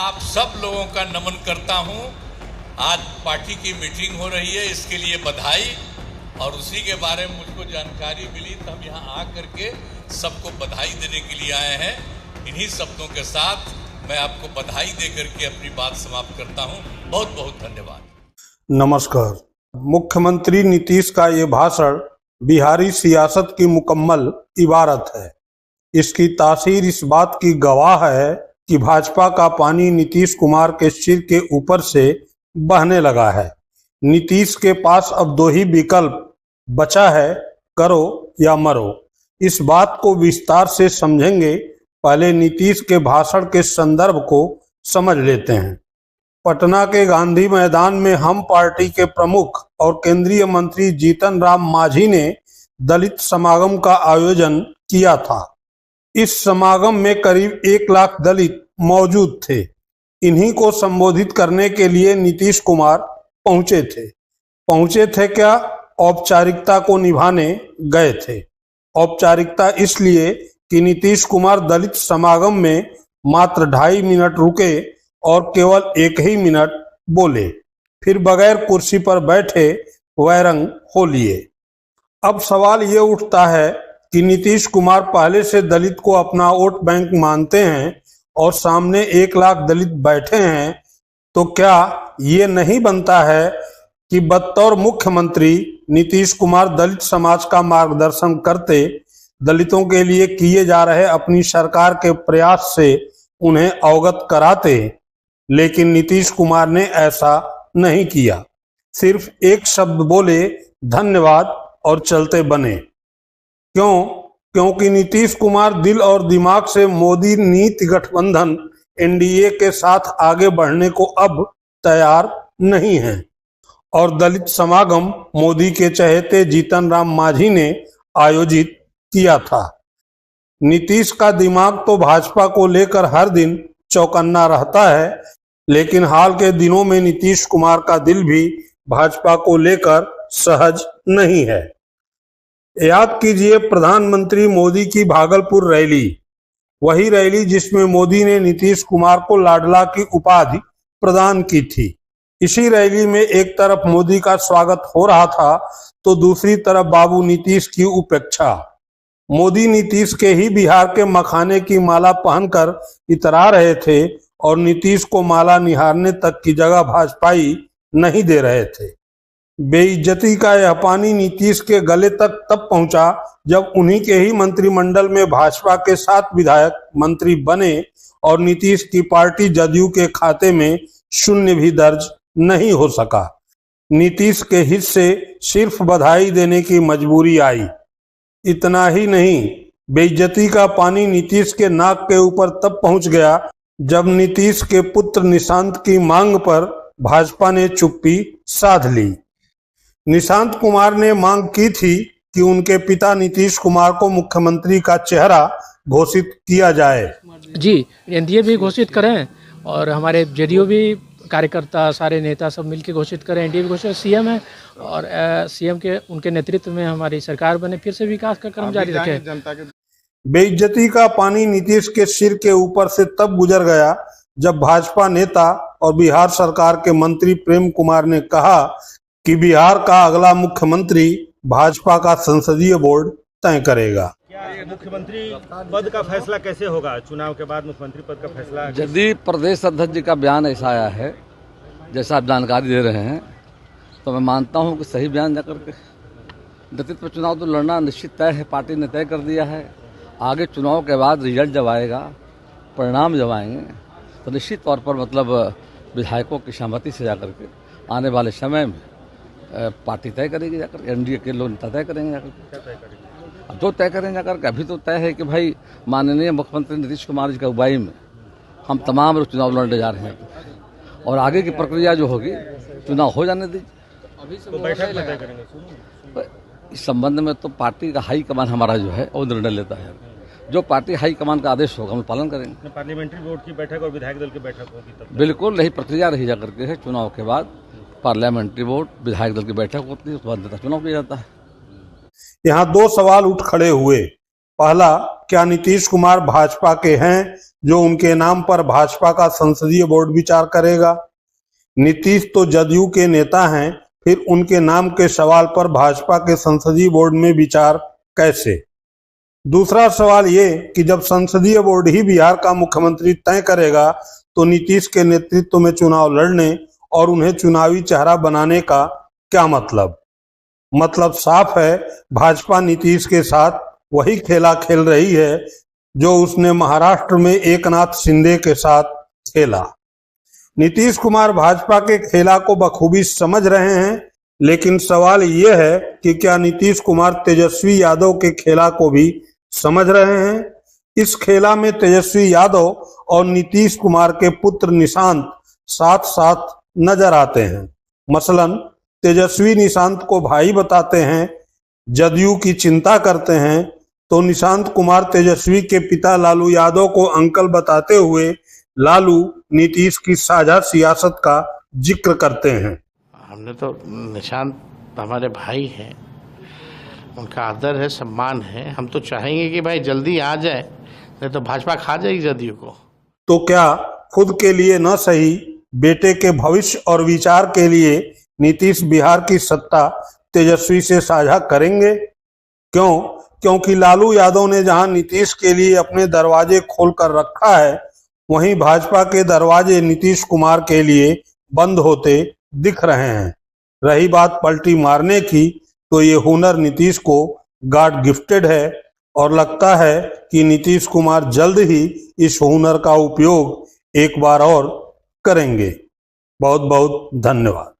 आप सब लोगों का नमन करता हूं। आज पार्टी की मीटिंग हो रही है, इसके लिए बधाई। और उसी के बारे में मुझको जानकारी मिली तो हम यहाँ आकर के सबको बधाई देने के लिए आए हैं। इन्हीं शब्दों के साथ मैं आपको बधाई देकर के अपनी बात समाप्त करता हूँ। बहुत बहुत धन्यवाद। नमस्कार। मुख्यमंत्री नीतीश का ये भाषण बिहारी सियासत की मुकम्मल इबारत है। इसकी तासीर इस बात की गवाह है कि भाजपा का पानी नीतीश कुमार के सिर के ऊपर से बहने लगा है। नीतीश के पास अब दो ही विकल्प बचा है, करो या मरो। इस बात को विस्तार से समझेंगे, पहले नीतीश के भाषण के संदर्भ को समझ लेते हैं। पटना के गांधी मैदान में हम पार्टी के प्रमुख और केंद्रीय मंत्री जीतन राम मांझी ने दलित समागम का आयोजन किया था। इस समागम में करीब 1 लाख दलित मौजूद थे। इन्हीं को संबोधित करने के लिए नीतीश कुमार पहुंचे थे क्या? औपचारिकता को निभाने गए थे। औपचारिकता इसलिए कि नीतीश कुमार दलित समागम में मात्र 2.5 मिनट रुके और केवल 1 ही मिनट बोले, फिर बगैर कुर्सी पर बैठे वैरंग हो लिए। अब सवाल ये उठता है कि नीतीश कुमार पहले से दलित को अपना वोट बैंक मानते हैं और सामने 1 लाख दलित बैठे हैं, तो क्या ये नहीं बनता है कि बतौर मुख्यमंत्री नीतीश कुमार दलित समाज का मार्गदर्शन करते, दलितों के लिए किए जा रहे अपनी सरकार के प्रयास से उन्हें अवगत कराते? लेकिन नीतीश कुमार ने ऐसा नहीं किया। सिर्फ एक शब्द बोले, धन्यवाद, और चलते बने। क्यों? क्योंकि नीतीश कुमार दिल और दिमाग से मोदी नीति गठबंधन एनडीए के साथ आगे बढ़ने को अब तैयार नहीं है। और दलित समागम मोदी के चहेते जीतन राम मांझी ने आयोजित किया था। नीतीश का दिमाग तो भाजपा को लेकर हर दिन चौकन्ना रहता है, लेकिन हाल के दिनों में नीतीश कुमार का दिल भी भाजपा को लेकर सहज नहीं है। याद कीजिए प्रधानमंत्री मोदी की भागलपुर रैली, वही रैली जिसमें मोदी ने नीतीश कुमार को लाडला की उपाधि प्रदान की थी। इसी रैली में एक तरफ मोदी का स्वागत हो रहा था तो दूसरी तरफ बाबू नीतीश की उपेक्षा। मोदी नीतीश के ही बिहार के मखाने की माला पहनकर इतरा रहे थे और नीतीश को माला निहारने तक की जगह भाजपाई नहीं दे रहे थे। बेइज्जती का यह पानी नीतीश के गले तक तब पहुंचा जब उन्हीं के ही मंत्रिमंडल में भाजपा के 7 विधायक मंत्री बने और नीतीश की पार्टी जदयू के खाते में 0 भी दर्ज नहीं हो सका। नीतीश के हित से सिर्फ बधाई देने की मजबूरी आई। इतना ही नहीं, बेइज्जती का पानी नीतीश के नाक के ऊपर तब पहुंच गया जब नीतीश के पुत्र निशांत की मांग पर भाजपा ने चुप्पी साध ली। निशांत कुमार ने मांग की थी कि उनके पिता नीतीश कुमार को मुख्यमंत्री का चेहरा घोषित किया जाए। जी, एनडीए भी घोषित करें और हमारे जेडीयू भी कार्यकर्ता सारे नेता सब मिलकर घोषित करें। एनडीए भी घोषित, सीएम है और सीएम के उनके नेतृत्व में हमारी सरकार बने, फिर से विकास का क्रम जारी रखें। बेइज्जती का पानी नीतीश के सिर के ऊपर से तब गुजर गया जब भाजपा नेता और बिहार सरकार के मंत्री प्रेम कुमार ने कहा कि बिहार का अगला मुख्यमंत्री भाजपा का संसदीय बोर्ड तय करेगा। क्या मुख्यमंत्री पद का फैसला कैसे होगा? चुनाव के बाद मुख्यमंत्री पद का फैसला? यदि प्रदेश अध्यक्ष जी का बयान ऐसा आया है जैसा आप जानकारी दे रहे हैं, तो मैं मानता हूं कि सही बयान जाकर के नेतृत्व चुनाव तो लड़ना निश्चित तय है, पार्टी ने तय कर दिया है। आगे चुनाव के बाद रिजल्ट जब आएगा, परिणाम जब आएंगे, तो निश्चित तौर पर मतलब विधायकों की सहमति से जाकर के आने वाले समय में पार्टी तय करेगी, जाकर एनडीए के लोग नेता तय करेंगे जाकर। अब जो तय करेंगे जाकर के, अभी तो तय है कि भाई माननीय मुख्यमंत्री नीतीश कुमार जी की अगुवाई में हम तमाम लोग चुनाव लड़ने जा रहे हैं और आगे की प्रक्रिया जो होगी चुनाव हो जाने दीजिए। तो बैठक में तय करेंगे। इस संबंध में तो पार्टी का हाई कमान हमारा जो है वो निर्णय लेता है। जो पार्टी हाई कमान का आदेश होगा हम पालन करेंगे। पार्लियामेंट्री बोर्ड की बैठक और विधायक दल की बैठक होगी तब? बिल्कुल यही प्रक्रिया रही जाकर के है। चुनाव के बाद पार्लियामेंट्री बोर्ड विधायक दल की बैठक होती है, उसके बाद नेता चुनाव किया जाता है। यहाँ 2 सवाल उठ खड़े हुए। पहला, क्या नीतीश कुमार भाजपा के हैं जो उनके नाम पर भाजपा का संसदीय बोर्ड विचार करेगा? नीतीश तो जदयू के नेता हैं, फिर उनके नाम के सवाल पर भाजपा के संसदीय बोर्ड में विचार कैसे? दूसरा सवाल ये कि जब संसदीय बोर्ड ही बिहार का मुख्यमंत्री तय करेगा तो नीतीश के नेतृत्व में चुनाव लड़ने और उन्हें चुनावी चेहरा बनाने का क्या मतलब? मतलब साफ है, भाजपा नीतीश के साथ वही खेला खेल रही है जो उसने महाराष्ट्र में एकनाथ शिंदे के साथ खेला। नीतीश कुमार भाजपा के खेला को बखूबी समझ रहे हैं, लेकिन सवाल यह है कि क्या नीतीश कुमार तेजस्वी यादव के खेला को भी समझ रहे हैं? इस खेला में तेजस्वी यादव और नीतीश कुमार के पुत्र निशांत साथ साथ नजर आते हैं। मसलन तेजस्वी निशांत को भाई बताते हैं, जदयू की चिंता करते हैं, तो निशांत कुमार तेजस्वी के पिता लालू यादव को अंकल बताते हुए लालू नीतीश की साझा सियासत का जिक्र करते हैं। हमने तो निशांत हमारे भाई हैं, उनका आदर है, सम्मान है। हम तो चाहेंगे कि भाई जल्दी आ जाए, नहीं तो भाजपा खा जाएगी जदयू को। तो क्या खुद के लिए न सही, बेटे के भविष्य और विचार के लिए नीतीश बिहार की सत्ता तेजस्वी से साझा करेंगे? क्यों? क्योंकि लालू यादव ने जहां नीतीश के लिए अपने दरवाजे खोलकर रखा है, वहीं भाजपा के दरवाजे नीतीश कुमार के लिए बंद होते दिख रहे हैं। रही बात पलटी मारने की, तो ये हुनर नीतीश को गॉड गिफ्टेड है और लगता है कि नीतीश कुमार जल्द ही इस हुनर का उपयोग एक बार और करेंगे। बहुत बहुत धन्यवाद।